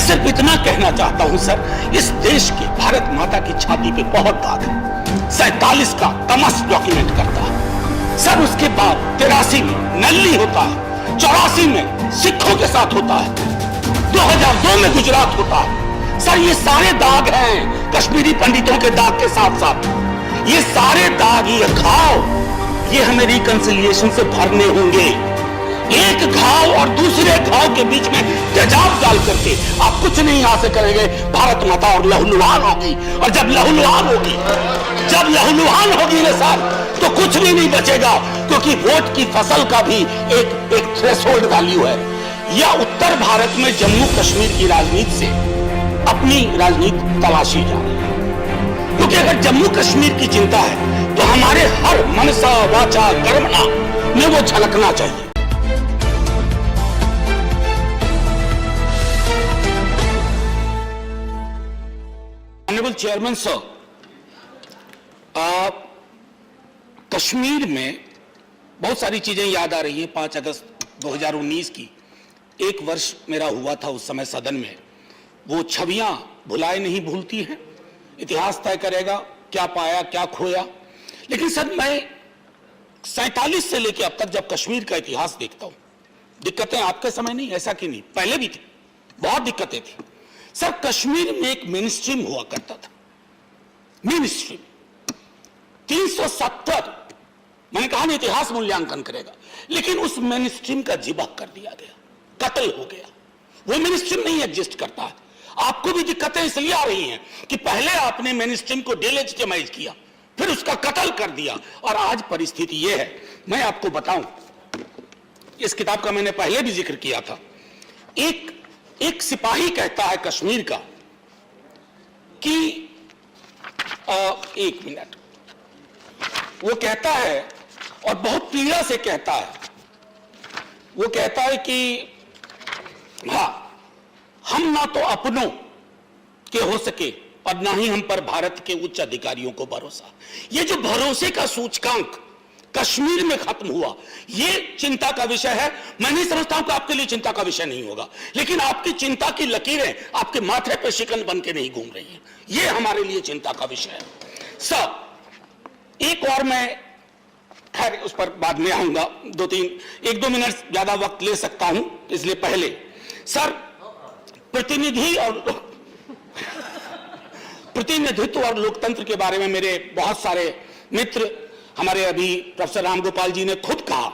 सिर्फ इतना कहना चाहता हूं सर, इस देश के भारत माता की छाती पे बहुत दाग है। 47 का तमस डॉक्यूमेंट करता है सर, उसके बाद 83 में नल्ली होता है, 84 में सिखों के साथ होता है, 2002 में गुजरात होता है सर। ये सारे दाग हैं कश्मीरी पंडितों के दाग के साथ साथ। ये सारे दाग, ये घाव, ये हमें रिकंसिलिएशन से भरने होंगे। एक घाव और दूसरे घाव के बीच में तेजाब डाल करके आप कुछ नहीं हासिल करेंगे। भारत माता और लहूलुहान होगी, और जब लहूलुहान होगी ना सर, तो कुछ भी नहीं बचेगा, क्योंकि वोट की फसल का भी एक थ्रेशोल्ड वैल्यू है। या उत्तर भारत में जम्मू कश्मीर की राजनीति से अपनी राजनीति तलाशी जा रही है, क्योंकि अगर जम्मू कश्मीर की चिंता है तो हमारे हर मनसा वाचा कर्मणा में वो झलकना चाहिए। ऑनरेबल चेयरमैन सर, कश्मीर में बहुत सारी चीजें याद आ रही है। 5 अगस्त 2019 की एक वर्ष मेरा हुआ था उस समय सदन में। वो छवियां भुलाए नहीं भूलती हैं, इतिहास तय करेगा क्या पाया क्या खोया। लेकिन सर, मैं 47 से लेकर अब तक जब कश्मीर का इतिहास देखता हूं, दिक्कतें आपके समय नहीं, ऐसा कि नहीं, पहले भी थी, बहुत दिक्कतें थी सर। कश्मीर में एक मेन स्ट्रीम हुआ करता था, मेन स्ट्रीम 370, मैंने कहा ना इतिहास मूल्यांकन करेगा, लेकिन उस मेन स्ट्रीम का जिबा कर दिया गया, कत्ल हो गया। वो मेन स्ट्रीम नहीं एग्जिस्ट करता है। आपको भी दिक्कतें इसलिए आ रही हैं कि पहले आपने मेन स्ट्रीम को डिलेजिटिमाइज किया, फिर उसका कत्ल कर दिया, और आज परिस्थिति यह है। मैं आपको बताऊं, इस किताब का मैंने पहले भी जिक्र किया था। एक सिपाही कहता है कश्मीर का कि एक मिनट, वो कहता है और बहुत पीड़ा से कहता है, वो कहता है कि हाँ, हम ना तो अपनों के हो सके और ना ही हम पर भारत के उच्च अधिकारियों को भरोसा। ये जो भरोसे का सूचकांक कश्मीर में खत्म हुआ, ये चिंता का विषय है। मैं नहीं समझता हूं कि आपके लिए चिंता का विषय नहीं होगा, लेकिन आपकी चिंता की लकीरें आपके माथे पे शिकन बन के नहीं घूम रही हैं। ये हमारे लिए चिंता का विषय है सर। एक और मैं खैर उस पर बाद में आऊंगा, 1-2 मिनट ज्यादा वक्त ले सकता हूं, इसलिए पहले सर प्रतिनिधित्व और लोकतंत्र के बारे में मेरे बहुत सारे मित्र, हमारे अभी प्रोफेसर रामगोपाल जी ने खुद कहा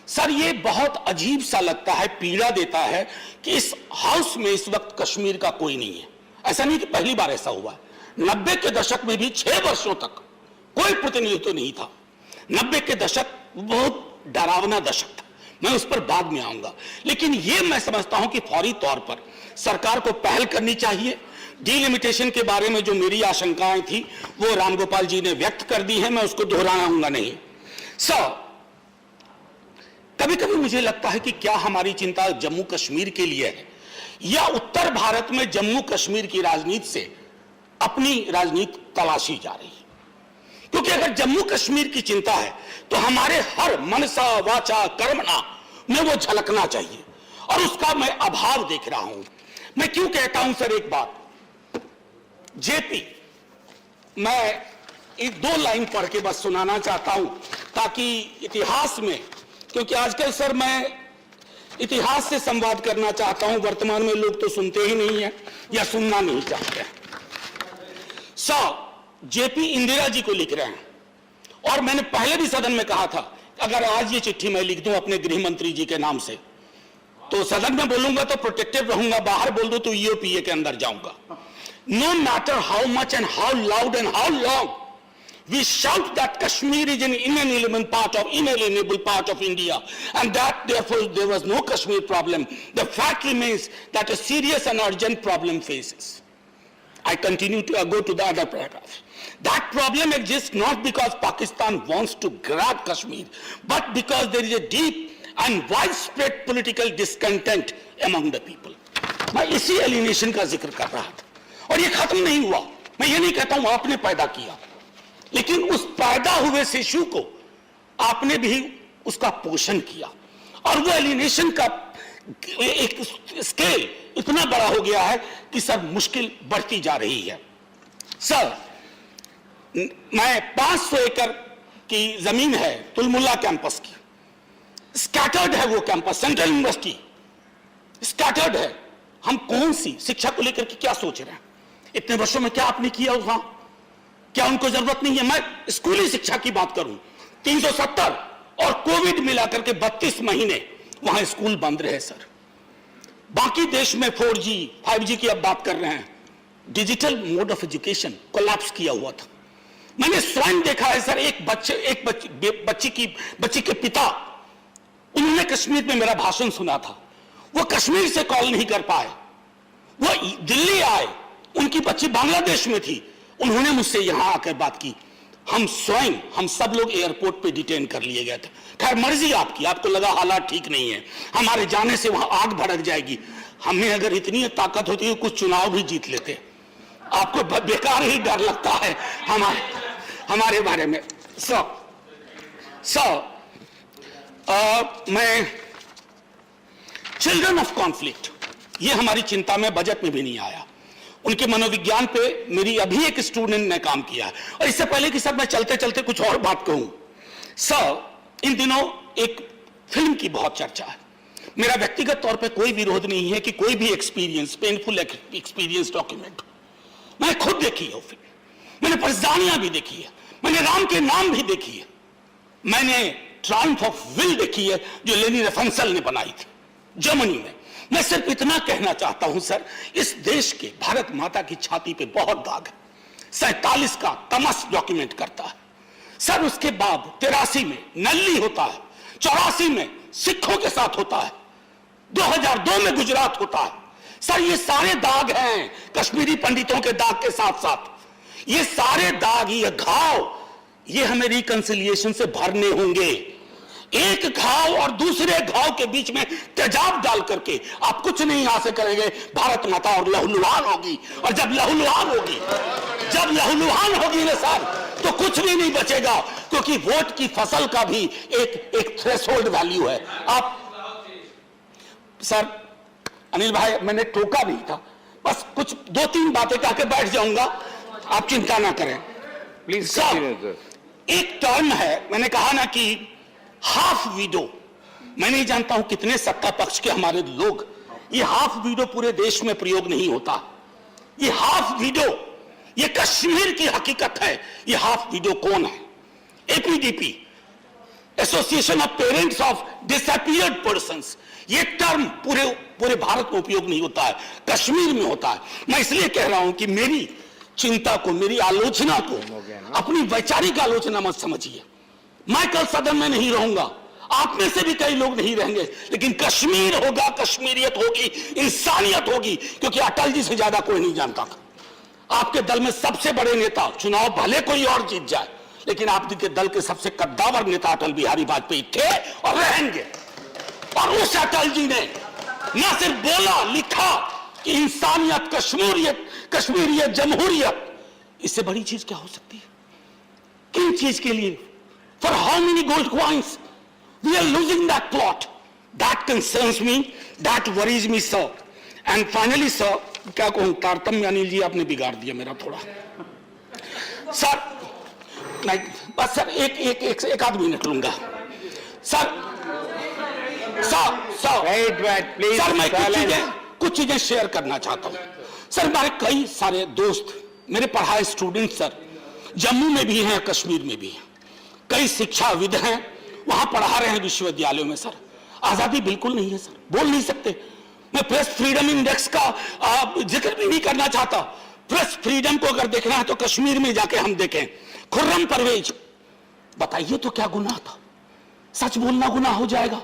सर, ये बहुत अजीब सा लगता है, पीड़ा देता है कि इस हाउस में इस वक्त कश्मीर का कोई नहीं है। ऐसा नहीं कि पहली बार ऐसा हुआ है, 90 के दशक में भी 6 वर्षों तक कोई प्रतिनिधित्व नहीं था। 90 के दशक बहुत डरावना दशक था, मैं उस पर बाद में आऊंगा। लेकिन ये मैं समझता हूं कि फौरी तौर पर सरकार को पहल करनी चाहिए। डिलिमिटेशन के बारे में जो मेरी आशंकाएं थी वो रामगोपाल जी ने व्यक्त कर दी है, मैं उसको दोहराऊंगा नहीं सर। कभी कभी मुझे लगता है कि क्या हमारी चिंता जम्मू कश्मीर के लिए है, या उत्तर भारत में जम्मू कश्मीर की राजनीति से अपनी राजनीति तलाशी जा रही है। क्योंकि अगर जम्मू कश्मीर की चिंता है तो हमारे हर मनसा वाचा कर्मणा में वो झलकना चाहिए, और उसका मैं अभाव देख रहा हूं। मैं क्यों कहता हूं सर, एक बात, जेपी, मैं 1-2 लाइन पढ़ के बस सुनाना चाहता हूं, ताकि इतिहास में, क्योंकि आजकल सर मैं इतिहास से संवाद करना चाहता हूं, वर्तमान में लोग तो सुनते ही नहीं है या सुनना नहीं चाहते हैं। जेपी इंदिरा जी को लिख रहे हैं, और मैंने पहले भी सदन में कहा था, अगर आज ये चिट्ठी मैं लिख दूं अपने गृह मंत्री जी के नाम से, तो सदन में बोलूंगा तो प्रोटेक्टिव रहूंगा, बाहर बोल दूं तो ईओपीए के अंदर जाऊंगा। No matter how much and how loud and how long we shout that Kashmir is an inalienable part of India, and that therefore there was no Kashmir problem, the fact remains that a serious and urgent problem faces. I continue to go to the other paragraph. That problem exists not because Pakistan wants to grab Kashmir, but because there is a deep and widespread political discontent among the people. मैं इसी alienation का जिक्र कर रहा था, और ये खत्म नहीं हुआ। मैं ये नहीं कहता हूं आपने पैदा किया, लेकिन उस पैदा हुए शिशु को आपने भी उसका पोषण किया, और वो एलिनेशन एक स्केल इतना बड़ा हो गया है कि सर मुश्किल बढ़ती जा रही है। सर मैं 500 एकड़ की जमीन है तुलमुल्ला कैंपस की, स्कैटर्ड है वो कैंपस, सेंट्रल यूनिवर्सिटी स्कैटर्ड है। हम कौन सी शिक्षा को लेकर के क्या सोच रहे हैं? इतने वर्षों में क्या आपने किया वहां? क्या उनको जरूरत नहीं है? मैं स्कूली शिक्षा की बात करूं, 370 और कोविड मिलाकर के 32 महीने वहां स्कूल बंद रहे सर। बाकी देश में 4G 5G की अब बात कर रहे हैं, digital mode of education collapse किया हुआ था। मैंने स्वयं देखा है सर, एक बच्ची के पिता, उन्होंने कश्मीर में मेरा भाषण सुना था, वो कश्मीर से कॉल नहीं कर पाए, वो दिल्ली आए, उनकी बच्ची बांग्लादेश में थी, उन्होंने मुझसे यहां आकर बात की। हम स्वयं, हम सब लोग एयरपोर्ट पे डिटेन कर लिए गए थे। खैर मर्जी आपकी, आपको लगा हालात ठीक नहीं है, हमारे जाने से वहां आग भड़क जाएगी। हमें अगर इतनी ताकत होती है कुछ चुनाव भी जीत लेते। आपको बेकार ही डर लगता है हमारे बारे में। मैं चिल्ड्रन ऑफ कॉन्फ्लिक्ट, ये हमारी चिंता में बजट में भी नहीं आया। उनके मनोविज्ञान पे मेरी अभी एक स्टूडेंट ने काम किया है। और इससे पहले कि सर मैं चलते चलते कुछ और बात कहूं, सर इन दिनों एक फिल्म की बहुत चर्चा है। मेरा व्यक्तिगत तौर पे कोई विरोध नहीं है कि कोई भी एक्सपीरियंस, पेनफुल एक्सपीरियंस डॉक्यूमेंट। मैंने खुद देखी है वो फिल्म, मैंने परजानियां भी देखी है, मैंने राम के नाम भी देखी है, मैंने ट्रायम्फ ऑफ विल देखी है जो लेनी रेफेंसल ने बनाई थी जर्मनी में। मैं सिर्फ इतना कहना चाहता हूं सर, इस देश के भारत माता की छाती पे बहुत दाग है। 47 का तमस डॉक्यूमेंट करता है सर, उसके बाद 83 में नल्ली होता है, 84 में सिखों के साथ होता है, 2002 में गुजरात होता है। सर ये सारे दाग हैं कश्मीरी पंडितों के दाग के साथ साथ, ये सारे दाग, ये घाव, ये हमें रिकंसिलिएशन से भरने होंगे। एक घाव और दूसरे घाव के बीच में तेजाब डाल करके आप कुछ नहीं हासिल करेंगे। भारत माता और लहूलुहान होगी, और जब लहूलुहान होगी ना सर, तो कुछ भी नहीं बचेगा, क्योंकि वोट की फसल का भी एक थ्रेशोल्ड वैल्यू है। आप सर अनिल भाई, मैंने टोका नहीं था, बस कुछ 2-3 बातें कह के बैठ जाऊंगा, आप चिंता ना करें प्लीज। सर एक टर्म है, मैंने कहा ना कि हाफ वीडो, मैं नहीं जानता हूं कितने सत्ता पक्ष के हमारे लोग, ये हाफ वीडो पूरे देश में प्रयोग नहीं होता। ये हाफ वीडो, ये कश्मीर की हकीकत है। ये हाफ वीडो कौन है? APDP, association of parents of disappeared persons. ये टर्म पूरे भारत में उपयोग नहीं होता है, कश्मीर में होता है। मैं इसलिए कह रहा हूं कि मेरी चिंता को, मेरी आलोचना को अपनी वैचारिक आलोचना मत समझिए। मैं कल सदन में नहीं रहूंगा, आप में से भी कई लोग नहीं रहेंगे, लेकिन कश्मीर होगा, कश्मीरियत होगी, इंसानियत होगी, क्योंकि अटल जी से ज्यादा कोई नहीं जानता था। आपके दल में सबसे बड़े नेता, चुनाव भले कोई और जीत जाए, लेकिन आपके दल के सबसे कद्दावर नेता अटल बिहारी वाजपेयी थे और रहेंगे। और उस अटल जी ने न सिर्फ बोला, लिखा कि इंसानियत, कश्मीरियत, जमहूरियत, इससे बड़ी चीज क्या हो सकती है? किन चीज के लिए? For how many gold coins? We are losing that plot. That concerns me. That worries me, sir. And finally, sir, क्या कहूं, तारतम्य अनिल जी आपने बिगाड़ दिया मेरा थोड़ा। सर, मैं बस सर एक आध मिनट लूंगा। सर, मैं कुछ चीजें शेयर करना चाहता हूं। सर हमारे कई सारे दोस्त, मेरे पढ़ाए स्टूडेंट सर, जम्मू में भी हैं, कश्मीर में भी हैं, कई शिक्षाविद हैं, वहां पढ़ा रहे हैं विश्वविद्यालयों में। सर आजादी बिल्कुल नहीं है सर, बोल नहीं सकते। मैं प्रेस फ्रीडम इंडेक्स का जिक्र भी नहीं करना चाहता। प्रेस फ्रीडम को अगर देखना है तो कश्मीर में जाके हम देखें। खुर्रम परवेज, बताइए तो क्या गुनाह था? सच बोलना गुनाह हो जाएगा?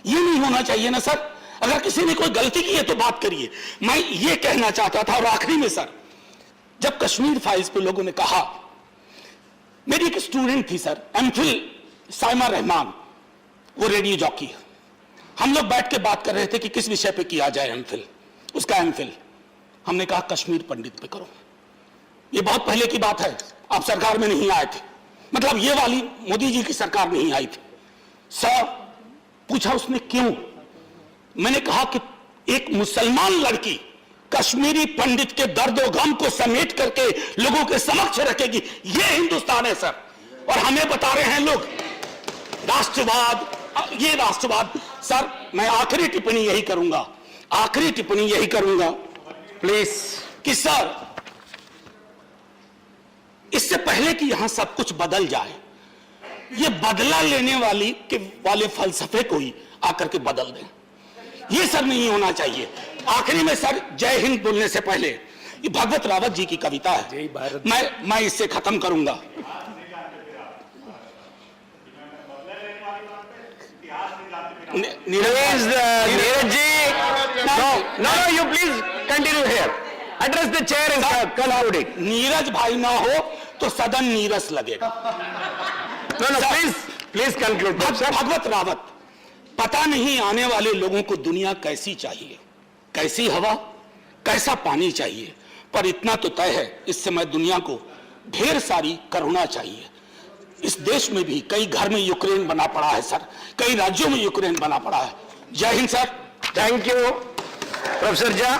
ये नहीं होना चाहिए ना सर। अगर किसी ने कोई गलती की है तो बात करिए। मैं ये कहना चाहता था। और आखिरी में सर, जब कश्मीर फाइल्स पे लोगों ने कहा, मेरी एक स्टूडेंट थी सर, एमफिल साइमा रहमान, वो रेडियो जॉकी है। हम लोग बैठ के बात कर रहे थे कि किस विषय पे किया जाए एमफिल, उसका एमफिल। हमने कहा कश्मीर पंडित पे करो। ये बहुत पहले की बात है, आप सरकार में नहीं आए थे, मतलब ये वाली मोदी जी की सरकार नहीं आई थी। सर पूछा उसने क्यों? मैंने कहा कि एक मुसलमान लड़की कश्मीरी पंडित के दर्द और गम को समेट करके लोगों के समक्ष रखेगी, ये हिंदुस्तान है सर। और हमें बता रहे हैं लोग राष्ट्रवाद, ये राष्ट्रवाद। सर मैं आखिरी टिप्पणी यही करूंगा प्लीज, कि सर इससे पहले कि यहां सब कुछ बदल जाए, ये बदला लेने वाले फलसफे को ही आकर के बदल दें, ये सब नहीं होना चाहिए। आखिरी में सर जय हिंद बोलने से पहले ये भगवत रावत जी की कविता है, मैं इससे खत्म करूंगा। Neeraj ji, no, you please continue here. Address the chair and conclude it. Neeraj भाई ना हो तो सदन नीरस लगेगा। No, please conclude. भगवत रावत, पता नहीं आने वाले लोगों को दुनिया कैसी चाहिए, कैसी हवा, कैसा पानी चाहिए, पर इतना तो तय है इस समय दुनिया को ढेर सारी करुणा चाहिए। इस देश में भी कई घर में यूक्रेन बना पड़ा है सर, कई राज्यों में यूक्रेन बना पड़ा है। जय Hind sir. Thank you professor Jha.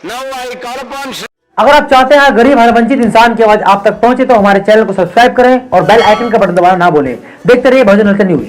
Now I call upon. अगर आप चाहते हैं गरीब हर वंचित इंसान की आवाज आप तक पहुंचे तो हमारे चैनल को सब्सक्राइब करें और बेल आइकन का बटन दबाना ना भूलें। देखते रहिए बहुजन हलचल न्यूज।